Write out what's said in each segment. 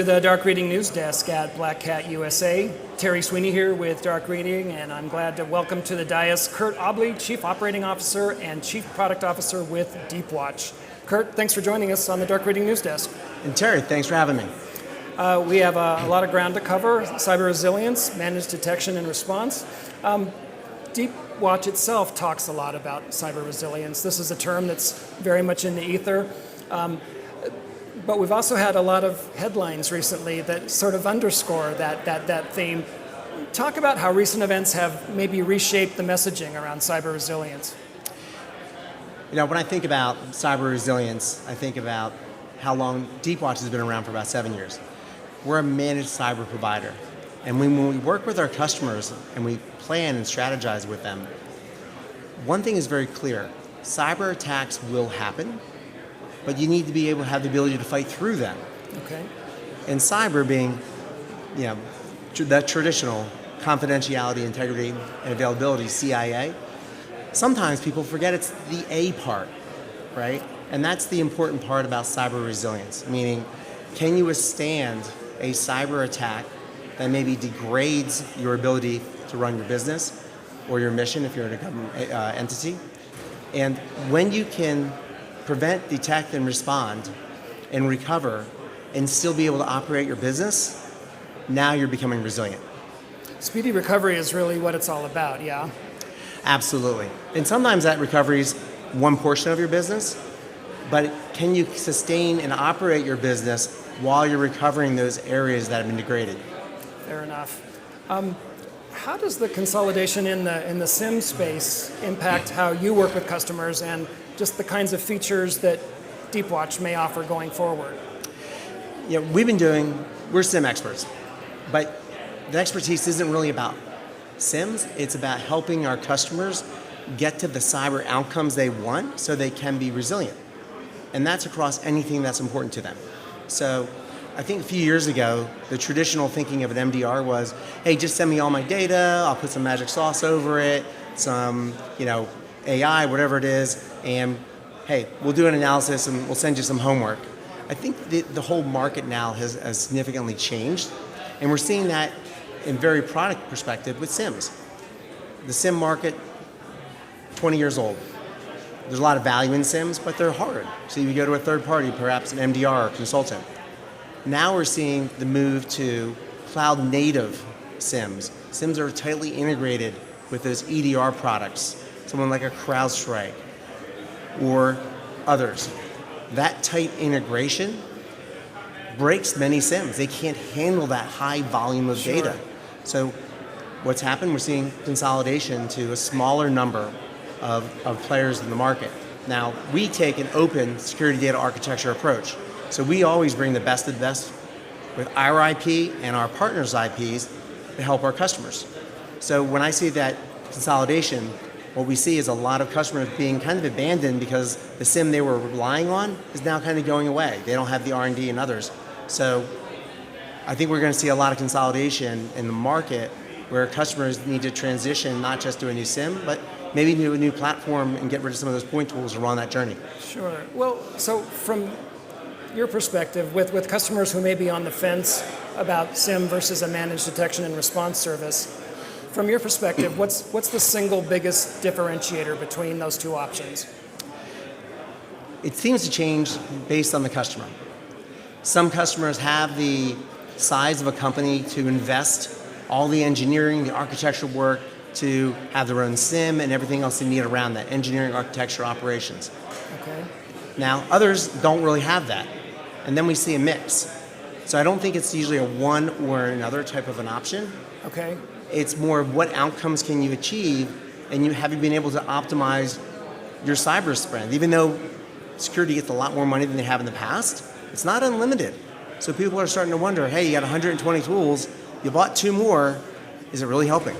The Dark Reading News Desk at Black Cat USA. Terry Sweeney here with Dark Reading, and I'm glad to welcome to the dais Curt Aubley, Chief Operating Officer and Chief Product Officer with Deepwatch. Curt, thanks for joining us on the Dark Reading News Desk. And Terry, thanks for having me. We have a lot of ground to cover: cyber resilience, managed detection and response. Deepwatch itself talks a lot about cyber resilience. This is a term that's very much in the ether. But we've also had a lot of headlines recently that sort of underscore that theme. Talk about how recent events have maybe reshaped the messaging around cyber resilience. You know, when I think about cyber resilience, I think about how long Deepwatch has been around for about 7 years. We're a managed cyber provider. And when we work with our customers and we plan and strategize with them, one thing is very clear: cyber attacks will happen, but you need to be able to have the ability to fight through them. Okay. And cyber being, that traditional confidentiality, integrity, and availability, CIA, sometimes people forget it's the A part, right? And that's the important part about cyber resilience, meaning, can you withstand a cyber attack that maybe degrades your ability to run your business or your mission if you're in a government entity? And when you can prevent, detect, and respond, and recover, and still be able to operate your business, now you're becoming resilient. Speedy recovery is really what it's all about, yeah? Absolutely. And sometimes that recovery is one portion of your business, but can you sustain and operate your business while you're recovering those areas that have been degraded? Fair enough. How does the consolidation in the SIM space impact how you work with customers and just the kinds of features that Deepwatch may offer going forward? Yeah, we're SIM experts, but the expertise isn't really about SIMs. It's about helping our customers get to the cyber outcomes they want so they can be resilient. And that's across anything that's important to them. So I think a few years ago, the traditional thinking of an MDR was, hey, just send me all my data, I'll put some magic sauce over it, some AI, whatever it is, and hey, we'll do an analysis and we'll send you some homework. I think the whole market now has significantly changed, and we're seeing that in very product perspective with SIMs. The SIM market, 20 years old. There's a lot of value in SIMs, but they're hard. So you go to a third party, perhaps an MDR or consultant. Now we're seeing the move to cloud native SIMs. SIMs are tightly integrated with those EDR products, someone like a CrowdStrike or others. That tight integration breaks many SIMs. They can't handle that high volume of data. So what's happened, we're seeing consolidation to a smaller number of players in the market. Now, we take an open security data architecture approach. So we always bring the best of the best with our IP and our partners' IPs to help our customers. So when I see that consolidation, what we see is a lot of customers being kind of abandoned because the SIM they were relying on is now kind of going away. They don't have the R&D and others. So I think we're going to see a lot of consolidation in the market where customers need to transition not just to a new SIM, but maybe to a new platform and get rid of some of those point tools and run that journey. Sure. Well, so from your perspective, with customers who may be on the fence about SIM versus a managed detection and response service, from your perspective, what's the single biggest differentiator between those two options? It seems to change based on the customer. Some customers have the size of a company to invest all the engineering, the architectural work, to have their own SIM and everything else they need around that, engineering, architecture, operations. Okay. Now, others don't really have that. And then we see a mix. So I don't think it's usually a one or another type of an option. Okay. It's more of what outcomes can you achieve, and have you been able to optimize your cyber spend? Even though security gets a lot more money than they have in the past, it's not unlimited. So people are starting to wonder, hey, you got 120 tools, you bought 2 more, is it really helping?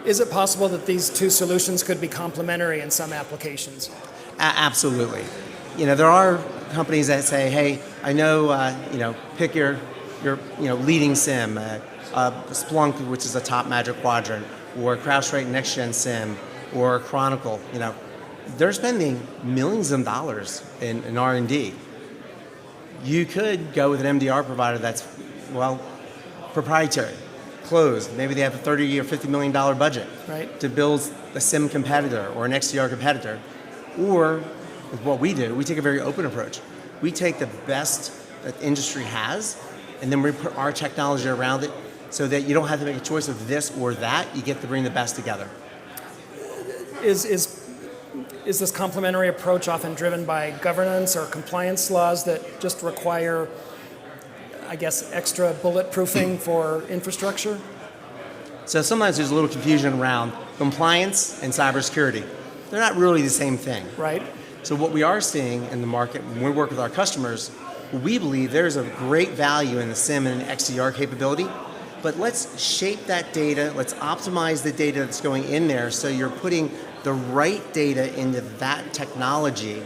Is it possible that these two solutions could be complementary in some applications? Absolutely. There are companies that say, hey, I know, pick your leading SIM, Splunk, which is a top Magic Quadrant, or CrowdStrike Next Gen SIM, or Chronicle. They're spending millions of dollars in R&D. You could go with an MDR provider that's, well, proprietary, closed. Maybe they have a $30 or $50 million budget to build a SIM competitor or an XDR competitor. Or with what we do, we take a very open approach. We take the best that the industry has, and then we put our technology around it so that you don't have to make a choice of this or that. You get to bring the best together. Is this complementary approach often driven by governance or compliance laws that just require, I guess, extra bulletproofing for infrastructure? So sometimes there's a little confusion around compliance and cybersecurity. They're not really the same thing. Right. So what we are seeing in the market when we work with our customers, we believe there's a great value in the SIM and XDR capability, but let's shape that data, let's optimize the data that's going in there so you're putting the right data into that technology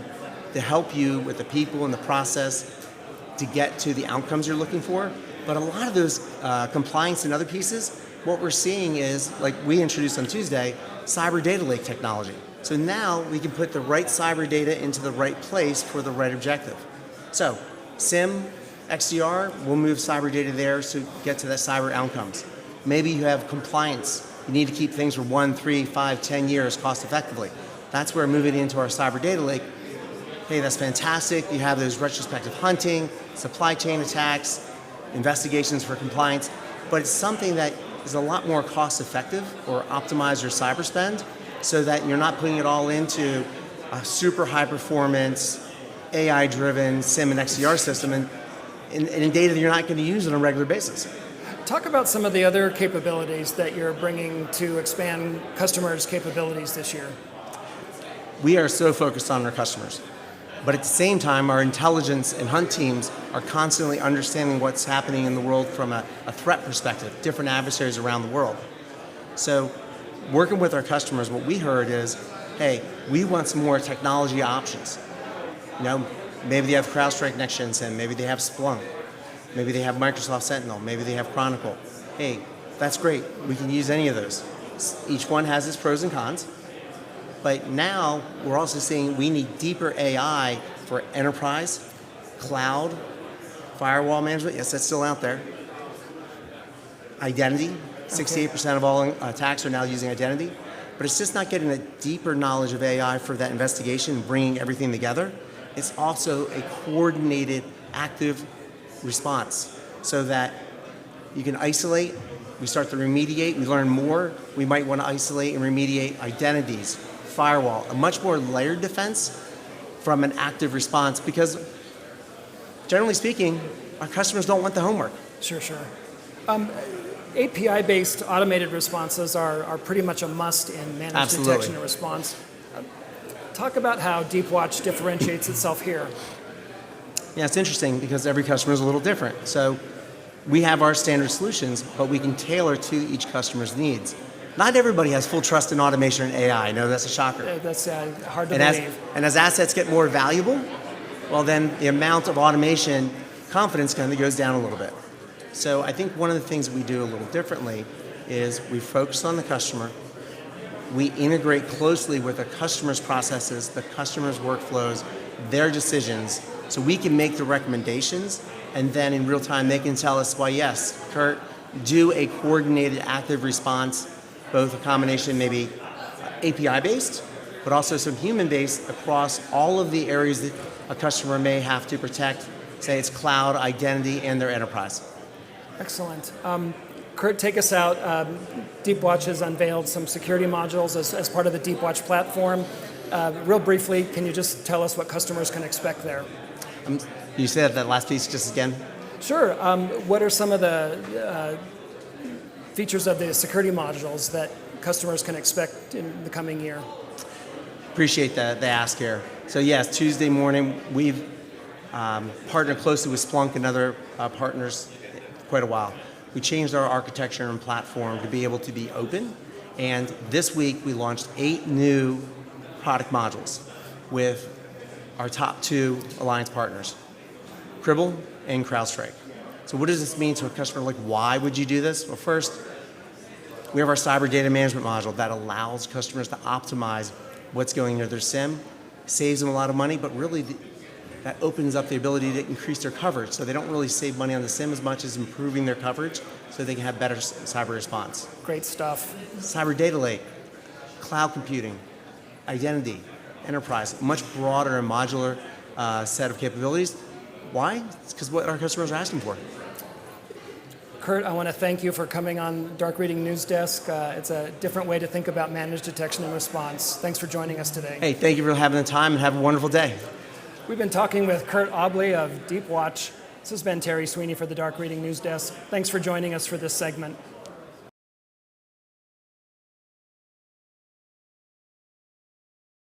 to help you with the people and the process to get to the outcomes you're looking for. But a lot of those compliance and other pieces, what we're seeing is, like we introduced on Tuesday, cyber data lake technology. So now we can put the right cyber data into the right place for the right objective. So SIM, XDR, we'll move cyber data there to get to that cyber outcomes. Maybe you have compliance. You need to keep things for 1, 3, 5, 10 years cost effectively. That's where moving into our cyber data lake, hey, that's fantastic. You have those retrospective hunting, supply chain attacks, investigations for compliance, but it's something that is a lot more cost effective or optimize your cyber spend so that you're not putting it all into a super high performance, AI driven SIM and XDR system and in data that you're not going to use on a regular basis. Talk about some of the other capabilities that you're bringing to expand customers' capabilities this year. We are so focused on our customers, but at the same time, our intelligence and hunt teams are constantly understanding what's happening in the world from a threat perspective, different adversaries around the world. So working with our customers, what we heard is, hey, we want some more technology options. You know, maybe they have CrowdStrike Next Gen SIM, maybe they have Splunk, maybe they have Microsoft Sentinel, maybe they have Chronicle. Hey, that's great. We can use any of those. Each one has its pros and cons. But now we're also seeing we need deeper AI for enterprise, cloud, firewall management. Yes, that's still out there. Identity. 68% of all attacks are now using identity. But it's just not getting a deeper knowledge of AI for that investigation and bringing everything together. It's also a coordinated, active response so that you can isolate, we start to remediate, we learn more. We might want to isolate and remediate identities, firewall, a much more layered defense from an active response because generally speaking, our customers don't want the homework. Sure. API-based automated responses are pretty much a must in managed detection and response. Talk about how Deepwatch differentiates itself here. Yeah, it's interesting because every customer is a little different. So we have our standard solutions, but we can tailor to each customer's needs. Not everybody has full trust in automation and AI. I know that's a shocker. That's hard to believe. And as assets get more valuable, well then the amount of automation confidence kind of goes down a little bit. So I think one of the things we do a little differently is we focus on the customer. We integrate closely with the customer's processes, the customer's workflows, their decisions, so we can make the recommendations, and then in real time they can tell us, well, yes, Curt, do a coordinated active response, both a combination maybe API-based, but also some human-based across all of the areas that a customer may have to protect, say it's cloud, identity, and their enterprise. Excellent. Curt, take us out. Deepwatch has unveiled some security modules as part of the Deepwatch platform. Real briefly, can you just tell us what customers can expect there? You said that last piece just again? Sure. What are some of the features of the security modules that customers can expect in the coming year? Appreciate the ask here. So yes, Tuesday morning, we've partnered closely with Splunk and other partners quite a while. We changed our architecture and platform to be able to be open, and this week we launched 8 new product modules with our top 2 alliance partners, Cribble and CrowdStrike. So what does this mean to a customer? Like, why would you do this? Well, first, we have our cyber data management module that allows customers to optimize what's going into their SIM, saves them a lot of money, but really that opens up the ability to increase their coverage. So they don't really save money on the SIM as much as improving their coverage so they can have better cyber response. Great stuff. Cyber data lake, cloud computing, identity, enterprise, much broader and modular set of capabilities. Why? It's because what our customers are asking for. Curt, I want to thank you for coming on Dark Reading News Desk. It's a different way to think about managed detection and response. Thanks for joining us today. Hey, thank you for having the time, and have a wonderful day. We've been talking with Curt Aubley of Deepwatch. This has been Terry Sweeney for the Dark Reading News Desk. Thanks for joining us for this segment.